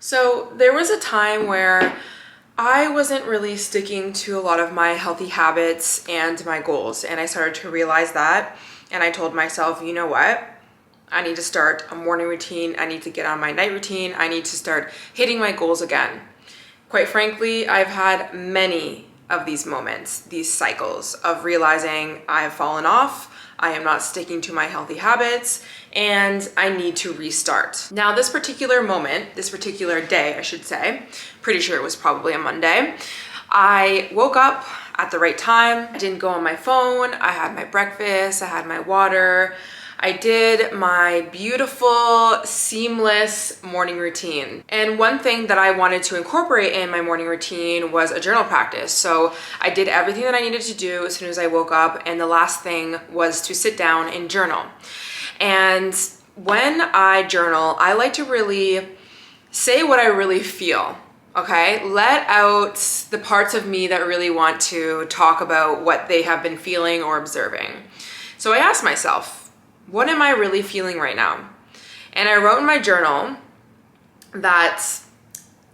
So there was a time where I wasn't really sticking to a lot of my healthy habits and my goals, and I started to realize that, and I told myself, you know what? I need to start a morning routine. I need to get on my night routine. I need to start hitting my goals again. Quite frankly, I've had many of these moments, these cycles of realizing I have fallen off, I am not sticking to my healthy habits, and I need to restart. Now, this particular moment, this particular day, I should say, pretty sure it was probably a Monday, I woke up at the right time. I didn't go on my phone. I had my breakfast, I had my water. I did my beautiful, seamless morning routine. And one thing that I wanted to incorporate in my morning routine was a journal practice. So I did everything that I needed to do as soon as I woke up, and the last thing was to sit down and journal. And when I journal, I like to really say what I really feel. Okay, let out the parts of me that really want to talk about what they have been feeling or observing. So I asked myself, what am I really feeling right now? And I wrote in my journal that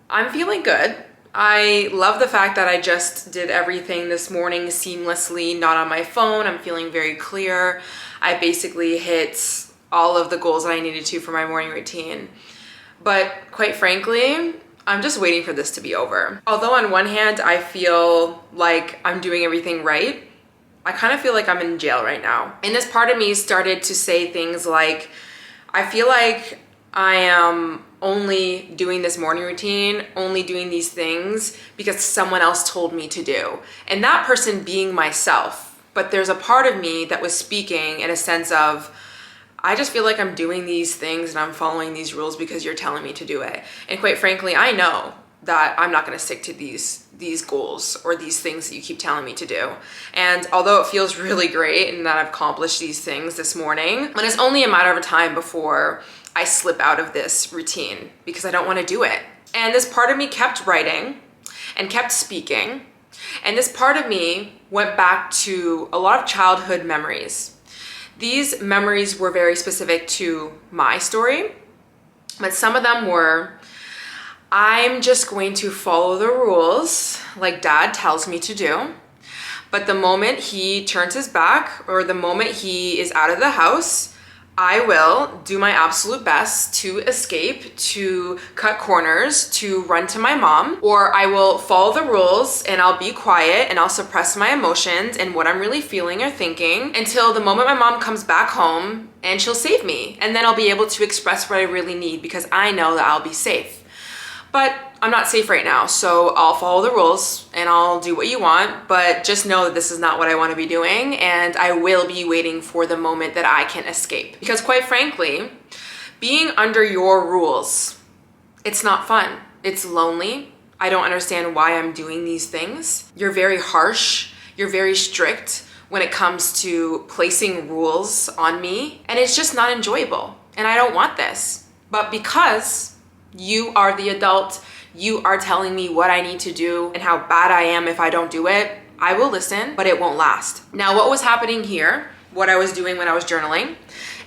I'm feeling good. I love the fact that I just did everything this morning seamlessly, not on my phone. I'm feeling very clear. I basically hit all of the goals that I needed to for my morning routine. But quite frankly, I'm just waiting for this to be over. Although on one hand, I feel like I'm doing everything right, I kind of feel like I'm in jail right now. And this part of me started to say things like, I feel like I am only doing this morning routine, only doing these things because someone else told me to do. And that person being myself. But there's a part of me that was speaking in a sense of, I just feel like I'm doing these things and I'm following these rules because you're telling me to do it. And quite frankly, I know that I'm not gonna stick to these goals or these things that you keep telling me to do. And although it feels really great and that I've accomplished these things this morning, but it's only a matter of time before I slip out of this routine because I don't wanna do it. And this part of me kept writing and kept speaking. And this part of me went back to a lot of childhood memories. These memories were very specific to my story, but some of them were, I'm just going to follow the rules like dad tells me to do. But the moment he turns his back or the moment he is out of the house, I will do my absolute best to escape, to cut corners, to run to my mom, or I will follow the rules and I'll be quiet and I'll suppress my emotions and what I'm really feeling or thinking until the moment my mom comes back home and she'll save me. And then I'll be able to express what I really need because I know that I'll be safe. But I'm not safe right now, so I'll follow the rules and I'll do what you want, but just know that this is not what I want to be doing, and I will be waiting for the moment that I can escape. Because quite frankly, being under your rules, it's not fun. It's lonely. I don't understand why I'm doing these things. You're very harsh. You're very strict when it comes to placing rules on me, and it's just not enjoyable, and I don't want this. But because you are the adult, you are telling me what I need to do and how bad I am if I don't do it, I will listen, but it won't last. Now, what was happening here, what I was doing when I was journaling,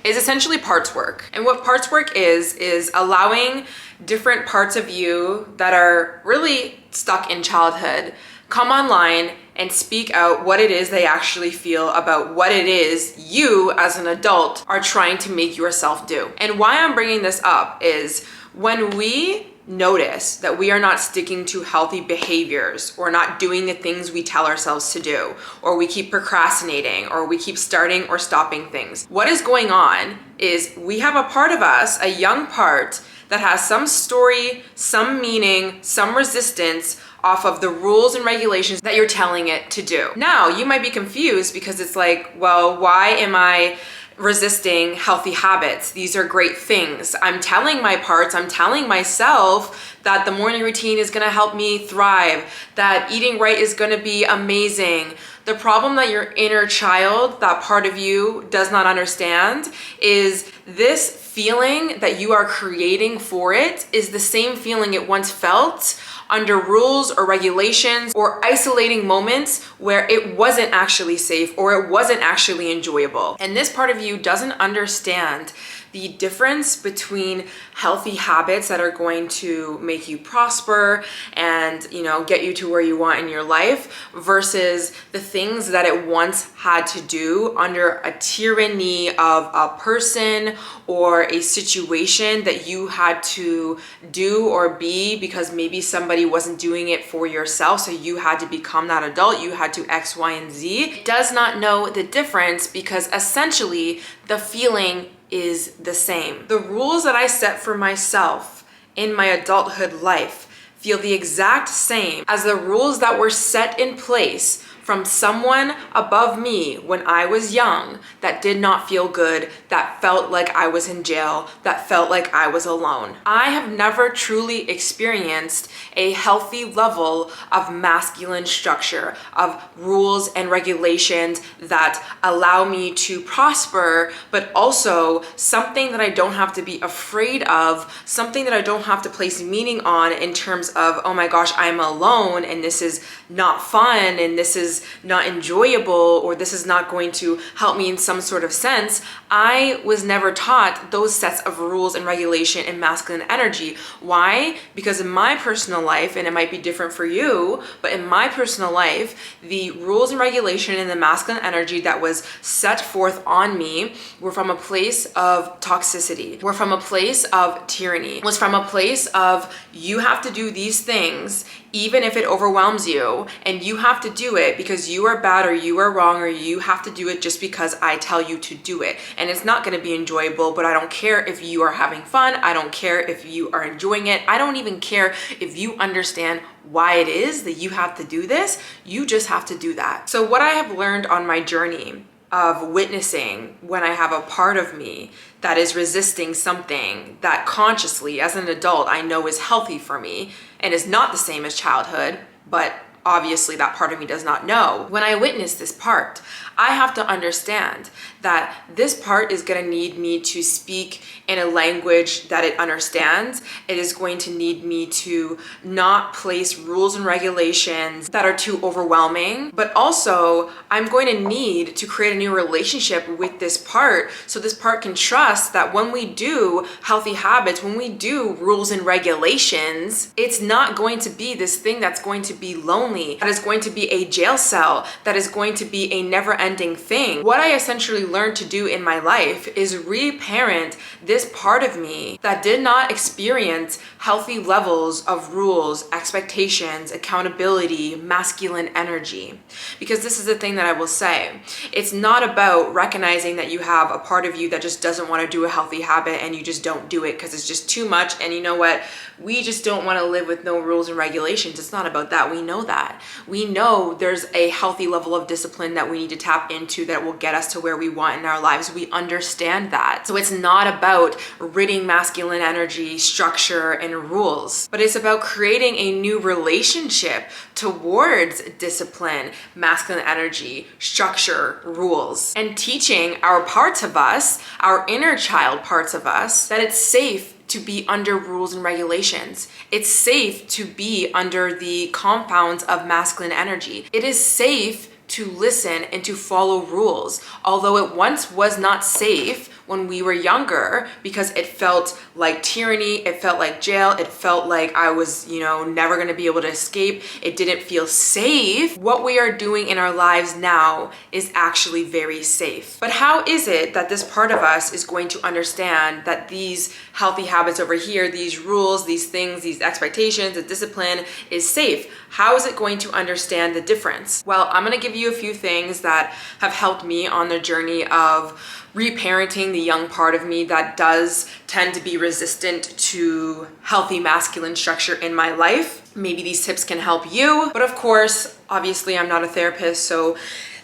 is essentially parts work. And what parts work is allowing different parts of you that are really stuck in childhood come online and speak out what it is they actually feel about what it is you as an adult are trying to make yourself do. And why I'm bringing this up is when we notice that we are not sticking to healthy behaviors or not doing the things we tell ourselves to do, or we keep procrastinating, or we keep starting or stopping things, what is going on is we have a part of us, a young part, that has some story, some meaning, some resistance off of the rules and regulations that you're telling it to do. Now, you might be confused because it's like, well, why am I resisting healthy habits? These are great things. I'm telling my parts, I'm telling myself that the morning routine is gonna help me thrive, that eating right is gonna be amazing. The problem that your inner child, that part of you, does not understand is this feeling that you are creating for it is the same feeling it once felt under rules or regulations or isolating moments where it wasn't actually safe or it wasn't actually enjoyable. And this part of you doesn't understand the difference between healthy habits that are going to make you prosper and, get you to where you want in your life versus the things that it once had to do under a tyranny of a person or a situation that you had to do or be because maybe somebody wasn't doing it for yourself, so you had to become that adult, you had to X, Y, and Z. It does not know the difference because essentially the feeling is the same. The rules that I set for myself in my adulthood life feel the exact same as the rules that were set in place from someone above me when I was young that did not feel good, that felt like I was in jail, that felt like I was alone. I have never truly experienced a healthy level of masculine structure, of rules and regulations that allow me to prosper, but also something that I don't have to be afraid of, something that I don't have to place meaning on in terms of, oh my gosh, I'm alone and this is not fun and this is not enjoyable or this is not going to help me in some sort of sense. I was never taught those sets of rules and regulation and masculine energy. Why? Because in my personal life, and it might be different for you, but in my personal life, the rules and regulation and the masculine energy that was set forth on me were from a place of toxicity, were from a place of tyranny, was from a place of you have to do these things even if it overwhelms you, and you have to do it because you are bad or you are wrong, or you have to do it just because I tell you to do it. And it's not going to be enjoyable, but I don't care if you are having fun. I don't care if you are enjoying it. I don't even care if you understand why it is that you have to do this. You just have to do that. So what I have learned on my journey of witnessing when I have a part of me that is resisting something that consciously as an adult I know is healthy for me and is not the same as childhood, but obviously that part of me does not know. When I witness this part, I have to understand that this part is going to need me to speak in a language that it understands. It is going to need me to not place rules and regulations that are too overwhelming, but also I'm going to need to create a new relationship with this part so this part can trust that when we do healthy habits, when we do rules and regulations, it's not going to be this thing that's going to be lonely, that is going to be a jail cell, that is going to be a never-ending thing. What I essentially learned to do in my life is reparent this part of me that did not experience healthy levels of rules, expectations, accountability, masculine energy. Because this is the thing that I will say. It's not about recognizing that you have a part of you that just doesn't want to do a healthy habit and you just don't do it because it's just too much. And you know what? We just don't want to live with no rules and regulations. It's not about that. We know that. We know there's a healthy level of discipline that we need to tap into that will get us to where we want in our lives. We understand that. So it's not about ridding masculine energy, structure, and rules, but it's about creating a new relationship towards discipline, masculine energy, structure, rules, and teaching our parts of us, our inner child parts of us, that it's safe to be under rules and regulations. It's safe to be under the compounds of masculine energy. It is safe to listen and to follow rules, although it once was not safe when we were younger because it felt like tyranny, it felt like jail, it felt like I was, never gonna be able to escape. It didn't feel safe. What we are doing in our lives now is actually very safe. But how is it that this part of us is going to understand that these healthy habits over here, these rules, these things, these expectations, the discipline is safe? How is it going to understand the difference? Well, I'm gonna give you a few things that have helped me on the journey of reparenting the young part of me that does tend to be resistant to healthy masculine structure in my life. Maybe these tips can help you, but of course, obviously I'm not a therapist, so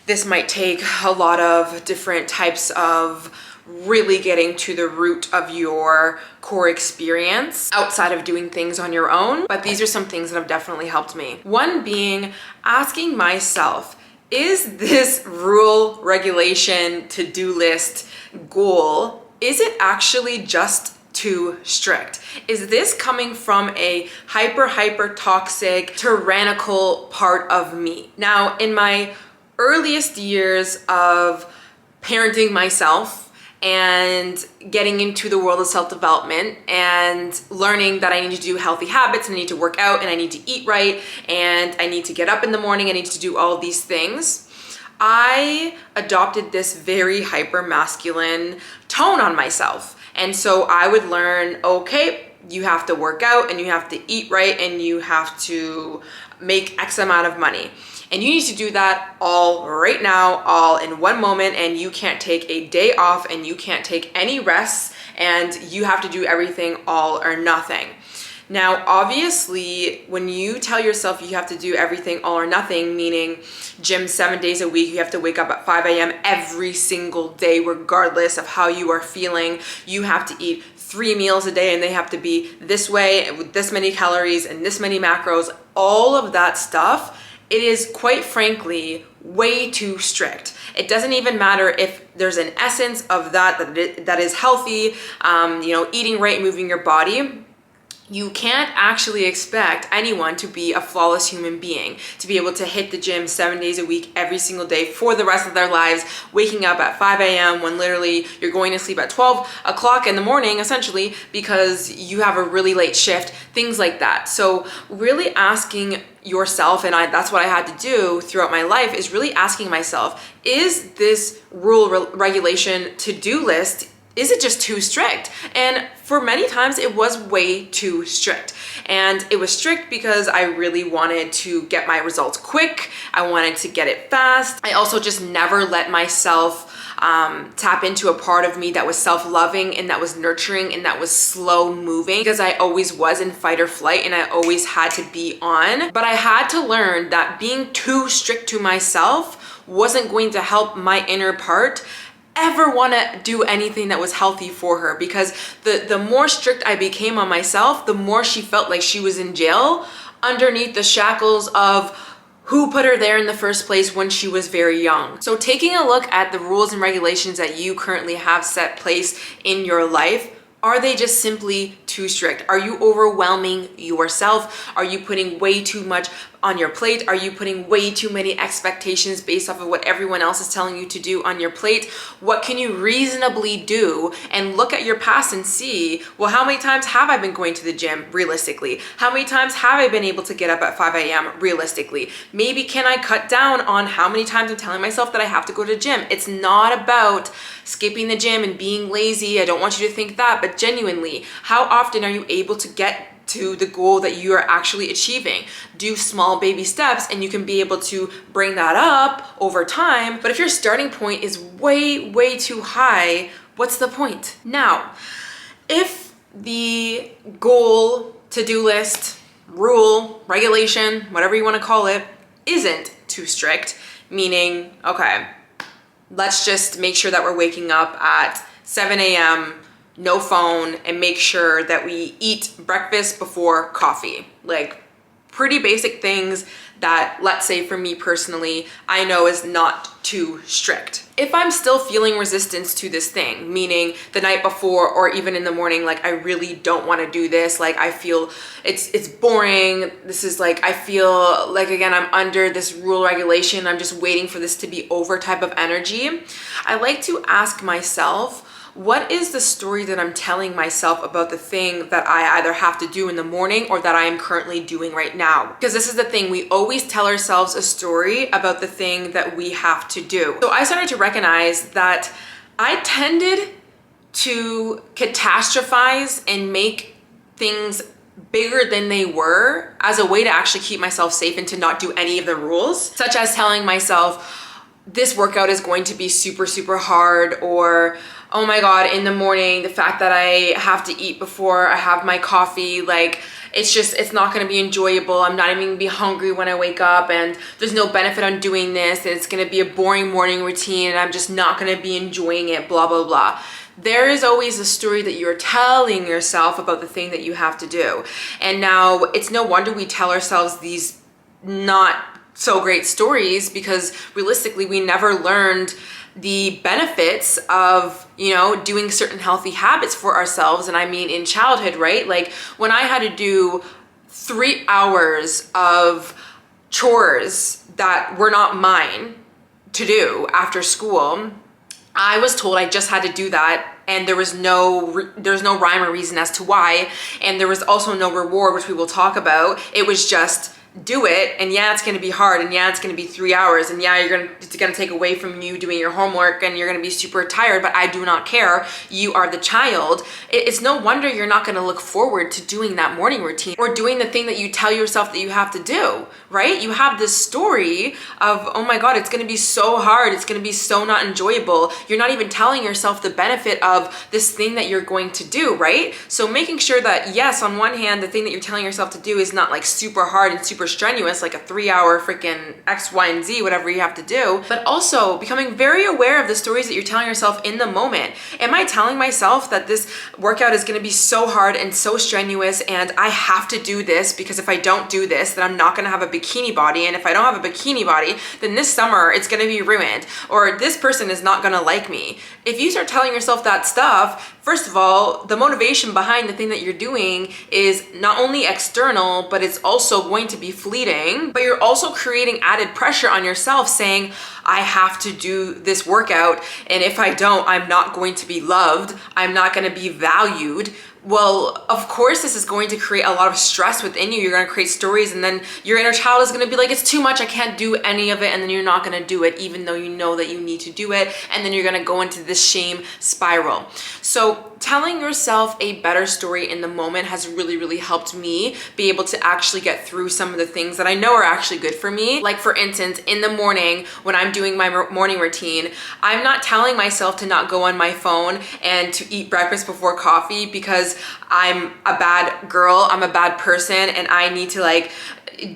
this might take a lot of different types of really getting to the root of your core experience outside of doing things on your own. But these are some things that have definitely helped me. One being asking myself, is this rule, regulation, to-do list, goal, is it actually just too strict? Is this coming from a hyper toxic, tyrannical part of me? Now, in my earliest years of parenting myself and getting into the world of self-development and learning that I need to do healthy habits and I need to work out and I need to eat right and I need to get up in the morning, I need to do all of these things, I adopted this very hyper masculine tone on myself. And so I would learn, okay, you have to work out and you have to eat right and you have to make X amount of money. And you need to do that all right now, all in one moment, and you can't take a day off and you can't take any rests and you have to do everything all or nothing. Now, obviously, when you tell yourself you have to do everything all or nothing, meaning gym 7 days a week, you have to wake up at 5 a.m. every single day, regardless of how you are feeling, you have to eat 3 meals a day and they have to be this way with this many calories and this many macros, all of that stuff, it is quite frankly way too strict. It doesn't even matter if there's an essence of that is healthy, eating right, moving your body. You can't actually expect anyone to be a flawless human being, to be able to hit the gym 7 days a week, every single day for the rest of their lives, waking up at 5 a.m. when literally you're going to sleep at 12 o'clock in the morning, essentially, because you have a really late shift, things like that. So really asking yourself, and that's what I had to do throughout my life, is really asking myself, is this regulation to-do list, is it just too strict? And for many times it was way too strict. And it was strict because I really wanted to get my results quick. I wanted to get it fast. I also just never let myself tap into a part of me that was self-loving and that was nurturing and that was slow moving, because I always was in fight or flight and I always had to be on. But I had to learn that being too strict to myself wasn't going to help my inner part ever want to do anything that was healthy for her, because the more strict I became on myself, the more she felt like she was in jail underneath the shackles of who put her there in the first place when she was very young. So taking a look at the rules and regulations that you currently have set place in your life, are they just simply too strict? Are you overwhelming yourself? Are you putting way too much on your plate? Are you putting way too many expectations based off of what everyone else is telling you to do on your plate? What can you reasonably do? And look at your past and see, well, how many times have I been going to the gym realistically? How many times have I been able to get up at 5 a.m. realistically? Maybe can I cut down on how many times I'm telling myself that I have to go to the gym? It's not about skipping the gym and being lazy. I don't want you to think that, but genuinely, how often are you able to get to the goal that you are actually achieving? Do small baby steps and you can be able to bring that up over time. But if your starting point is way, way too high, what's the point? Now, if the goal, to-do list, rule, regulation, whatever you want to call it, isn't too strict, meaning, okay, let's just make sure that we're waking up at 7 a.m., no phone, and make sure that we eat breakfast before coffee. Like pretty basic things that, let's say for me personally, I know is not too strict. If I'm still feeling resistance to this thing, meaning the night before or even in the morning, like I really don't want to do this, like I feel it's boring, this is like, I feel like, again, I'm under this rule regulation, I'm just waiting for this to be over type of energy, I like to ask myself, what is the story that I'm telling myself about the thing that I either have to do in the morning or that I am currently doing right now? Because this is the thing, we always tell ourselves a story about the thing that we have to do. So I started to recognize that I tended to catastrophize and make things bigger than they were as a way to actually keep myself safe and to not do any of the rules, such as telling myself, this workout is going to be super, super hard, or oh my God, in the morning, the fact that I have to eat before I have my coffee, like it's not gonna be enjoyable. I'm not even gonna be hungry when I wake up, and there's no benefit on doing this, and it's gonna be a boring morning routine, and I'm just not gonna be enjoying it, blah, blah, blah. There is always a story that you're telling yourself about the thing that you have to do. And now it's no wonder we tell ourselves these not so great stories, because realistically we never learned the benefits of, doing certain healthy habits for ourselves. And I mean in childhood, right? Like when I had to do 3 hours of chores that were not mine to do after school, I was told I just had to do that, and there's no rhyme or reason as to why, and there was also no reward, which we will talk about. It was just do it, and yeah, it's gonna be hard, and yeah, it's gonna be 3 hours, and yeah, it's gonna take away from you doing your homework, and you're gonna be super tired, but I do not care. You are the child. It's no wonder you're not gonna look forward to doing that morning routine or doing the thing that you tell yourself that you have to do, right? You have this story of, oh my God, it's gonna be so hard, it's gonna be so not enjoyable. You're not even telling yourself the benefit of this thing that you're going to do, right? So making sure that, yes, on one hand, the thing that you're telling yourself to do is not like super hard and super strenuous, like a 3-hour freaking X, Y, and Z, whatever you have to do, but also becoming very aware of the stories that you're telling yourself in the moment. Am I telling myself that this workout is gonna be so hard and so strenuous, and I have to do this because if I don't do this, then I'm not gonna have a bikini body, and if I don't have a bikini body, then this summer it's gonna be ruined, or this person is not gonna like me? If you start telling yourself that stuff, first of all, the motivation behind the thing that you're doing is not only external, but it's also going to be fleeting, but you're also creating added pressure on yourself saying, I have to do this workout, and if I don't, I'm not going to be loved, I'm not going to be valued. Well, of course, this is going to create a lot of stress within you. You're going to create stories, and then your inner child is going to be like, it's too much, I can't do any of it, and then you're not going to do it even though you know that you need to do it, and then you're going to go into this shame spiral. So telling yourself a better story in the moment has really helped me be able to actually get through some of the things that I know are actually good for me. Like for instance, in the morning when I'm doing my morning routine, I'm not telling myself to not go on my phone and to eat breakfast before coffee because I'm a bad girl, I'm a bad person, and I need to like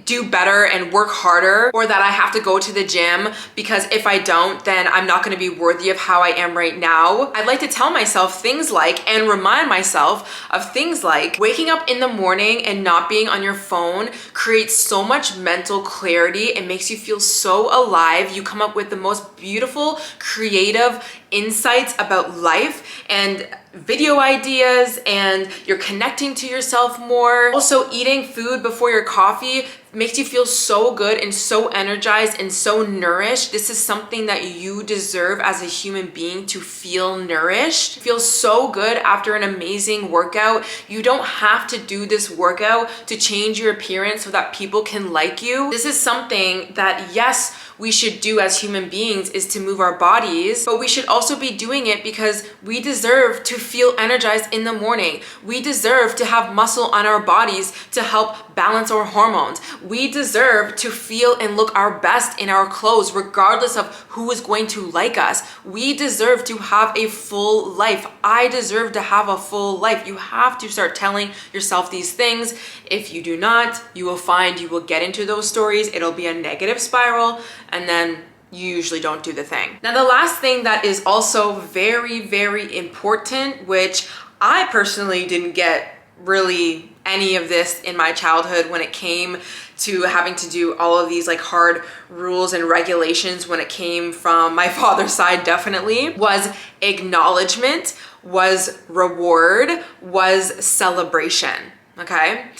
do better and work harder, or that I have to go to the gym because if I don't, then I'm not going to be worthy of how I am right now. I'd like to tell myself things like, and remind myself of things like, waking up in the morning and not being on your phone creates so much mental clarity. It makes you feel so alive. You come up with the most beautiful, creative insights about life and video ideas, and you're connecting to yourself more. Also, eating food before your coffee makes you feel so good and so energized and so nourished. This is something that you deserve as a human being, to feel nourished. Feel so good after an amazing workout. You don't have to do this workout to change your appearance so that people can like you. This is something that, yes, we should do as human beings, is to move our bodies, but we should also be doing it because we deserve to feel energized in the morning. We deserve to have muscle on our bodies to help balance our hormones. We deserve to feel and look our best in our clothes, regardless of who is going to like us. We deserve to have a full life. I deserve to have a full life. You have to start telling yourself these things. If you do not, you will find you will get into those stories. It'll be a negative spiral, and then you usually don't do the thing. Now, the last thing that is also very important, which I personally didn't get really any of this in my childhood when it came to having to do all of these like hard rules and regulations, when it came from my father's side, definitely, was acknowledgement, was reward, was celebration, okay?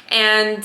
And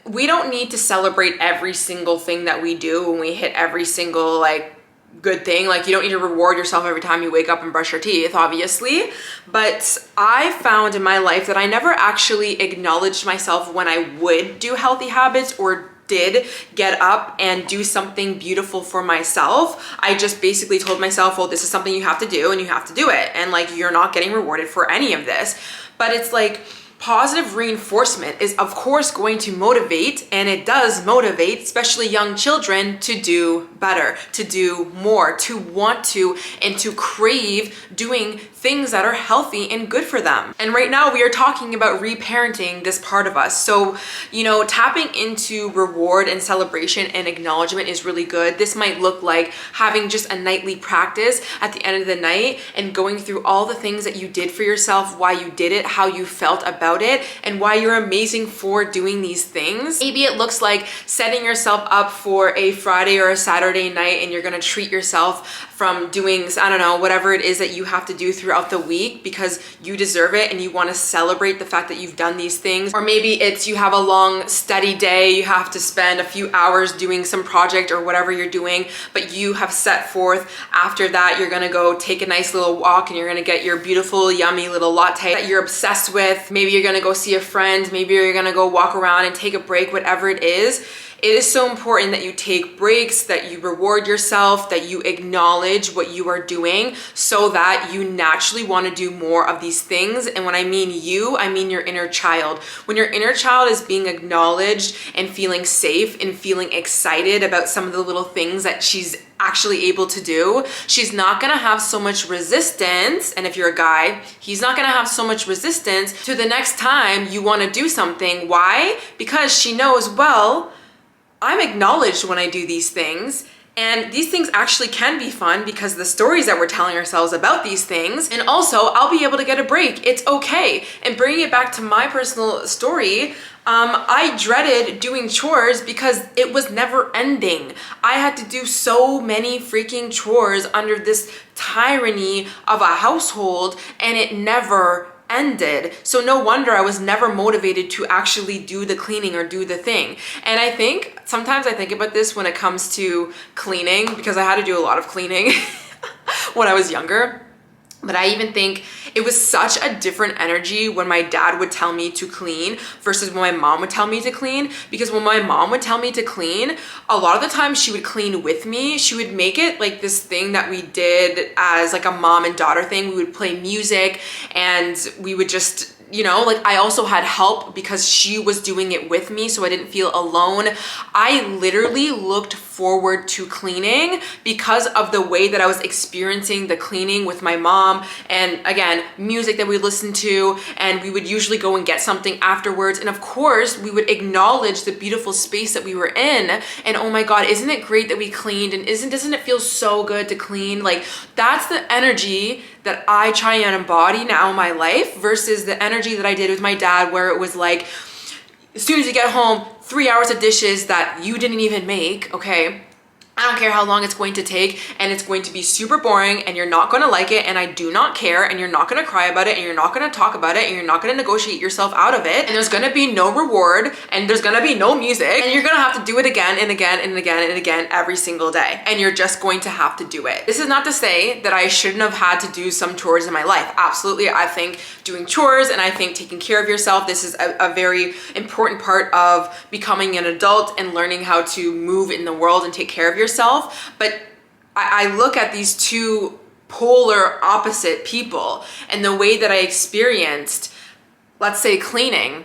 we don't need to celebrate every single thing that we do when we hit every single like good thing. Like, you don't need to reward yourself every time you wake up and brush your teeth, obviously. But I found in my life that I never actually acknowledged myself when I would do healthy habits or did get up and do something beautiful for myself. I just basically told myself, well, this is something you have to do and you have to do it. And like, you're not getting rewarded for any of this. But it's like, positive reinforcement is of course going to motivate, and it does motivate, especially young children, to do better, to do more, to want to, and to crave doing things that are healthy and good for them. And right now we are talking about reparenting this part of us. So, you know, tapping into reward and celebration and acknowledgement is really good. This might look like having just a nightly practice at the end of the night and going through all the things that you did for yourself, why you did it, how you felt about it, and why you're amazing for doing these things. Maybe it looks like setting yourself up for a Friday or a Saturday night, and you're gonna treat yourself from doing, I don't know, whatever it is that you have to do throughout the week because you deserve it and you want to celebrate the fact that you've done these things. Or maybe it's you have a long study day, you have to spend a few hours doing some project or whatever you're doing, but you have set forth after that you're gonna go take a nice little walk and you're gonna get your beautiful, yummy little latte that you're obsessed with. Maybe you're gonna go see a friend, maybe you're gonna go walk around and take a break, whatever it is. It is so important that you take breaks, that you reward yourself, that you acknowledge what you are doing so that you naturally want to do more of these things. And when I mean you, I mean your inner child. When your inner child is being acknowledged and feeling safe and feeling excited about some of the little things that she's actually able to do, she's not gonna have so much resistance. And if you're a guy, he's not gonna have so much resistance to the next time you want to do something. Why? Because she knows, well, I'm acknowledged when I do these things, and these things actually can be fun because the stories that we're telling ourselves about these things, and also I'll be able to get a break. It's okay. And bringing it back to my personal story, I dreaded doing chores because it was never ending. I had to do so many freaking chores under this tyranny of a household, and it never ended. So no wonder I was never motivated to actually do the cleaning or do the thing. And I think sometimes I think about this when it comes to cleaning, because I had to do a lot of cleaning when I was younger. But I even think it was such a different energy when my dad would tell me to clean versus when my mom would tell me to clean. Because when my mom would tell me to clean, a lot of the time she would clean with me. She would make it like this thing that we did as like a mom and daughter thing. We would play music and we would just, you know, like I also had help because she was doing it with me, so I didn't feel alone. I literally looked forward to cleaning because of the way that I was experiencing the cleaning with my mom, and again, music that we listened to, and we would usually go and get something afterwards, and of course we would acknowledge the beautiful space that we were in, and oh my god, isn't it great that we cleaned, and doesn't it feel so good to clean? Like, that's the energy that I try and embody now in my life versus the energy that I did with my dad, where it was like, as soon as you get home, 3 hours of dishes that you didn't even make, okay? I don't care how long it's going to take, and it's going to be super boring, and you're not going to like it, and I do not care, and you're not going to cry about it, and you're not going to talk about it, and you're not going to negotiate yourself out of it, and there's going to be no reward, and there's going to be no music, and you're going to have to do it again and again and again and again every single day, and you're just going to have to do it. This is not to say that I shouldn't have had to do some chores in my life. Absolutely, I think doing chores and I think taking care of yourself, this is a very important part of becoming an adult and learning how to move in the world and take care of yourself. But I look at these two polar opposite people and the way that I experienced, let's say, cleaning,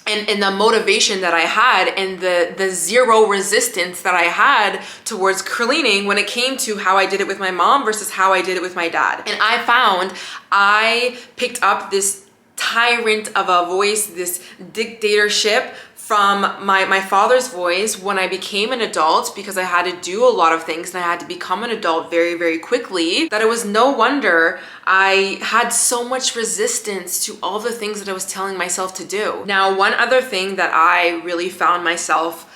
and the motivation that I had and the zero resistance that I had towards cleaning when it came to how I did it with my mom versus how I did it with my dad. And I found I picked up this tyrant of a voice, this dictatorship from my father's voice when I became an adult, because I had to do a lot of things and I had to become an adult very, very quickly, that it was no wonder I had so much resistance to all the things that I was telling myself to do. Now, one other thing that I really found myself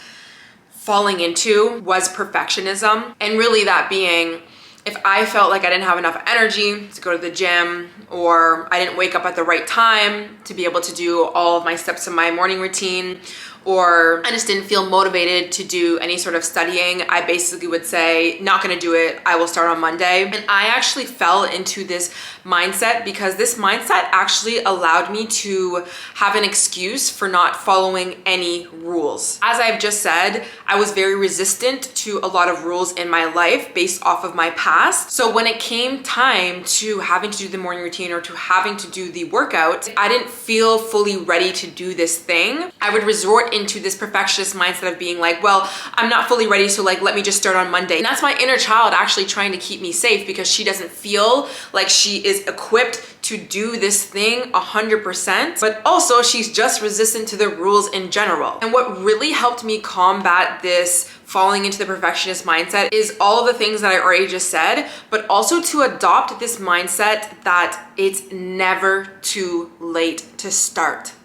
falling into was perfectionism, and really that being, if I felt like I didn't have enough energy to go to the gym, or I didn't wake up at the right time to be able to do all of my steps in my morning routine, or I just didn't feel motivated to do any sort of studying, I basically would say, not gonna do it, I will start on Monday. And I actually fell into this mindset because this mindset actually allowed me to have an excuse for not following any rules. As I've just said, I was very resistant to a lot of rules in my life based off of my past. So when it came time to having to do the morning routine or to having to do the workout, I didn't feel fully ready to do this thing. I would resort into this perfectionist mindset of being like, well, I'm not fully ready, so like, let me just start on Monday. And that's my inner child actually trying to keep me safe because she doesn't feel like she is equipped to do this thing 100%, but also she's just resistant to the rules in general. And what really helped me combat this falling into the perfectionist mindset is all of the things that I already just said, but also to adopt this mindset that it's never too late to start.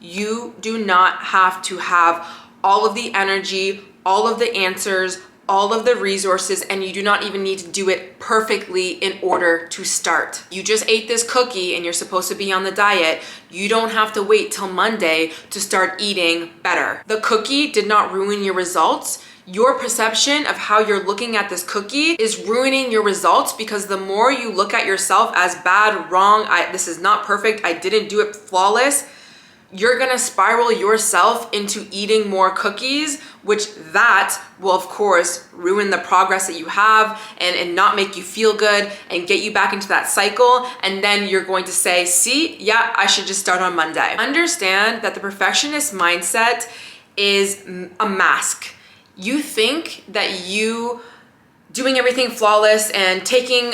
You do not have to have all of the energy, all of the answers, all of the resources, and you do not even need to do it perfectly in order to start. You just ate this cookie and you're supposed to be on the diet. You don't have to wait till Monday to start eating better. The cookie did not ruin your results. Your perception of how you're looking at this cookie is ruining your results, because the more you look at yourself as bad, wrong, this is not perfect, I didn't do it flawless, you're gonna spiral yourself into eating more cookies, which that will of course ruin the progress that you have and not make you feel good and get you back into that cycle. And then you're going to say, see, yeah, I should just start on Monday. Understand that the perfectionist mindset is a mask. You think that you doing everything flawless and taking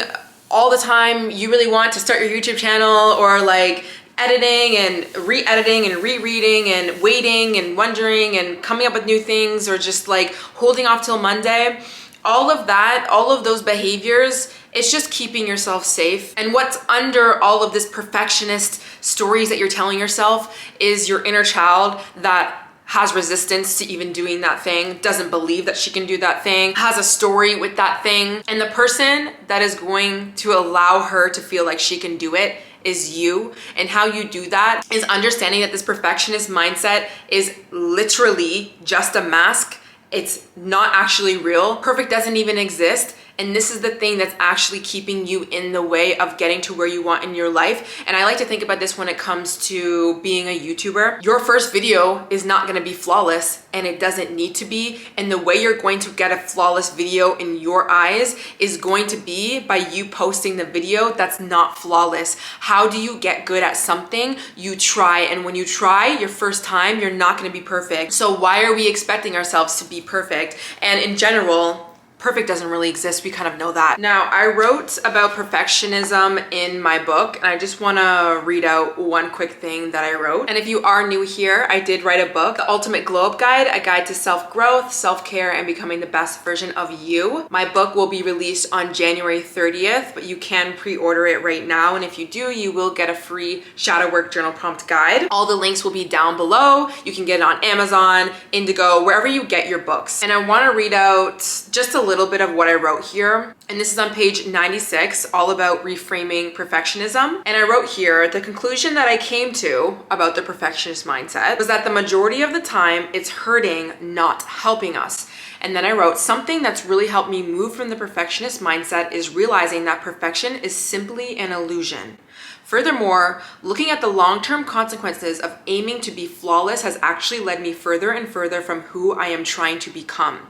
all the time you really want to start your YouTube channel, or like editing and re-editing and rereading and waiting and wondering and coming up with new things, or just like holding off till Monday, all of that, all of those behaviors, it's just keeping yourself safe. And what's under all of this perfectionist stories that you're telling yourself is your inner child that has resistance to even doing that thing, doesn't believe that she can do that thing, has a story with that thing. And the person that is going to allow her to feel like she can do it is you. And how you do that is understanding that this perfectionist mindset is literally just a mask. It's not actually real. Perfect doesn't even exist. And this is the thing that's actually keeping you in the way of getting to where you want in your life. And I like to think about this when it comes to being a YouTuber. Your first video is not gonna be flawless, and it doesn't need to be. And the way you're going to get a flawless video in your eyes is going to be by you posting the video that's not flawless. How do you get good at something? You try, and when you try your first time, you're not gonna be perfect. So why are we expecting ourselves to be perfect? And in general, perfect doesn't really exist. We kind of know that. Now, I wrote about perfectionism in my book, and I just want to read out one quick thing that I wrote. And if you are new here, I did write a book, The Ultimate Glow Up Guide, a guide to self-growth, self-care, and becoming the best version of you. My book will be released on January 30th, but you can pre-order it right now. And if you do, you will get a free shadow work journal prompt guide. All the links will be down below. You can get it on Amazon, Indigo, wherever you get your books. And I want to read out just a little bit of what I wrote here. And this is on page 96, all about reframing perfectionism. And I wrote here, the conclusion that I came to about the perfectionist mindset was that the majority of the time it's hurting, not helping us. And then I wrote, something that's really helped me move from the perfectionist mindset is realizing that perfection is simply an illusion. Furthermore, looking at the long-term consequences of aiming to be flawless has actually led me further and further from who I am trying to become.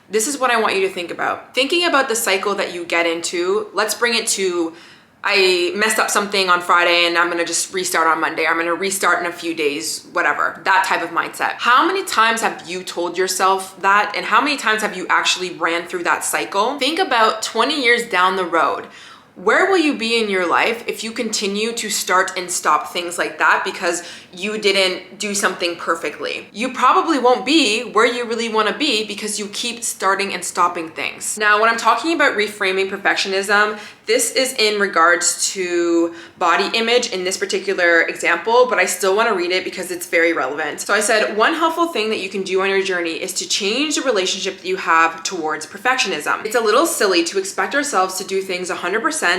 This is what I want you to think about. Thinking about the cycle that you get into, let's bring it to, I messed up something on Friday and I'm gonna just restart on Monday. I'm gonna restart in a few days, whatever, that type of mindset. How many times have you told yourself that, and how many times have you actually ran through that cycle? Think about 20 years down the road. Where will you be in your life if you continue to start and stop things like that because you didn't do something perfectly? You probably won't be where you really want to be because you keep starting and stopping things. Now, when I'm talking about reframing perfectionism, this is in regards to body image in this particular example, but I still want to read it because it's very relevant. So I said, one helpful thing that you can do on your journey is to change the relationship that you have towards perfectionism. It's a little silly to expect ourselves to do things 100%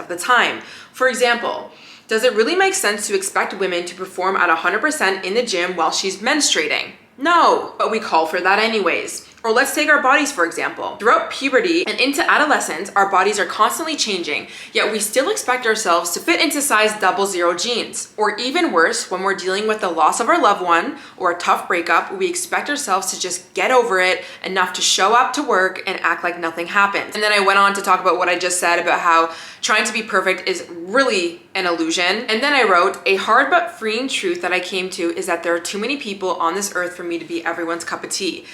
of the time. For example, does it really make sense to expect women to perform at 100% in the gym while she's menstruating? No, but we call for that anyways. Or let's take our bodies, for example. Throughout puberty and into adolescence, our bodies are constantly changing, yet we still expect ourselves to fit into size 00 jeans. Or even worse, when we're dealing with the loss of our loved one or a tough breakup, we expect ourselves to just get over it enough to show up to work and act like nothing happened. And then I went on to talk about what I just said about how trying to be perfect is really an illusion. And then I wrote, a hard but freeing truth that I came to is that there are too many people on this earth for me to be everyone's cup of tea.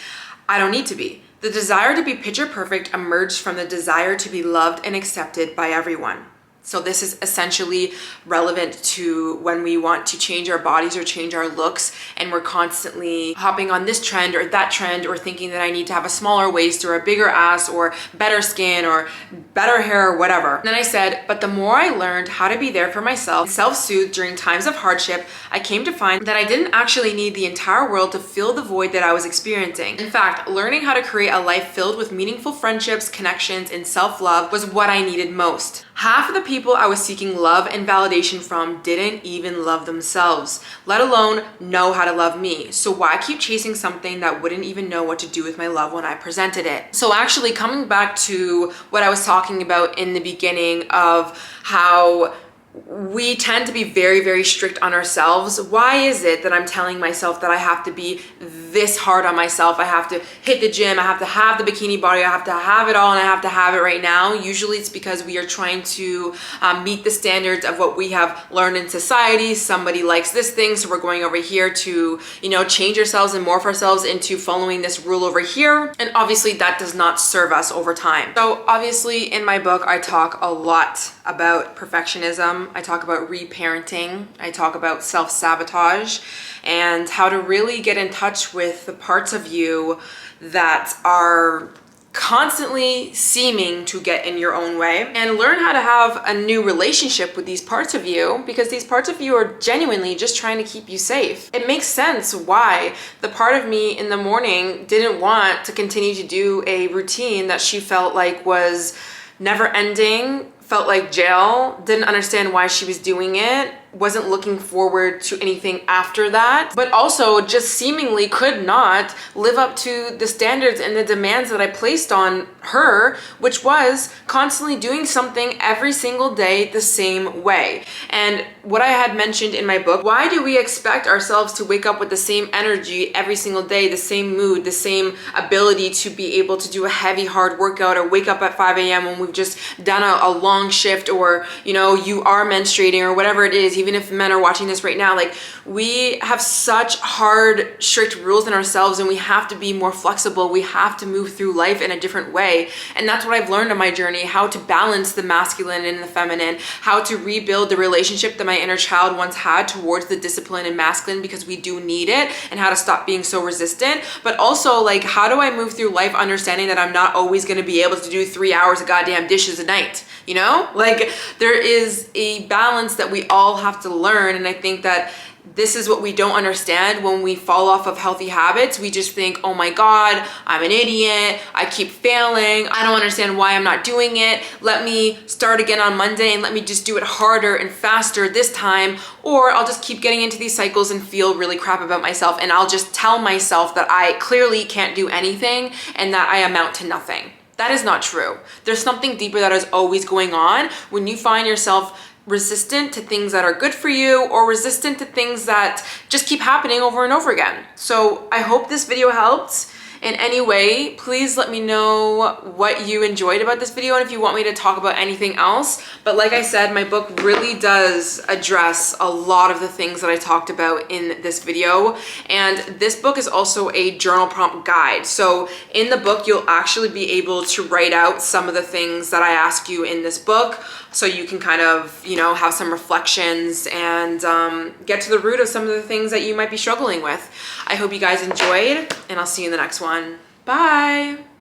I don't need to be. The desire to be picture perfect emerged from the desire to be loved and accepted by everyone. So this is essentially relevant to when we want to change our bodies or change our looks, and we're constantly hopping on this trend or that trend, or thinking that I need to have a smaller waist or a bigger ass or better skin or better hair or whatever. And then I said, but the more I learned how to be there for myself, self-soothe during times of hardship, I came to find that I didn't actually need the entire world to fill the void that I was experiencing. In fact, learning how to create a life filled with meaningful friendships, connections, and self-love was what I needed most. Half of the people I was seeking love and validation from didn't even love themselves, let alone know how to love me. So why keep chasing something that wouldn't even know what to do with my love when I presented it? So actually, coming back to what I was talking about in the beginning of how we tend to be very, very strict on ourselves. Why is it that I'm telling myself that I have to be this hard on myself? I have to hit the gym, I have to have the bikini body, I have to have it all, and I have to have it right now. Usually it's because we are trying to meet the standards of what we have learned in society. Somebody likes this thing, so we're going over here to, change ourselves and morph ourselves into following this rule over here. And obviously that does not serve us over time. So obviously in my book, I talk a lot about perfectionism. I talk about reparenting. I talk about self-sabotage and how to really get in touch with the parts of you that are constantly seeming to get in your own way, and learn how to have a new relationship with these parts of you, because these parts of you are genuinely just trying to keep you safe. It makes sense why the part of me in the morning didn't want to continue to do a routine that she felt like was never ending, felt like jail, didn't understand why she was doing it, wasn't looking forward to anything after that, but also just seemingly could not live up to the standards and the demands that I placed on her, which was constantly doing something every single day the same way. And what I had mentioned in my book, why do we expect ourselves to wake up with the same energy every single day, the same mood, the same ability to be able to do a heavy, hard workout, or wake up at 5 a.m. when we've just done a long shift, or you are menstruating, or whatever it is. Even if men are watching this right now, like, we have such hard, strict rules in ourselves, and we have to be more flexible. We have to move through life in a different way. And that's what I've learned on my journey, how to balance the masculine and the feminine, how to rebuild the relationship that my inner child once had towards the discipline and masculine, because we do need it, and how to stop being so resistant. But also, like, how do I move through life understanding that I'm not always going to be able to do 3 hours of goddamn dishes a night? Like, there is a balance that we all have to learn. And I think that this is what we don't understand when we fall off of healthy habits. We just think, oh my God, I'm an idiot. I keep failing. I don't understand why I'm not doing it. Let me start again on Monday and let me just do it harder and faster this time. Or I'll just keep getting into these cycles and feel really crap about myself. And I'll just tell myself that I clearly can't do anything and that I amount to nothing. That is not true. There's something deeper that is always going on when you find yourself resistant to things that are good for you, or resistant to things that just keep happening over and over again. So I hope this video helped in any way. Please let me know what you enjoyed about this video and if you want me to talk about anything else. But like I said, my book really does address a lot of the things that I talked about in this video. And this book is also a journal prompt guide. So in the book, you'll actually be able to write out some of the things that I ask you in this book, so you can kind of, have some reflections and get to the root of some of the things that you might be struggling with. I hope you guys enjoyed, and I'll see you in the next one. Bye.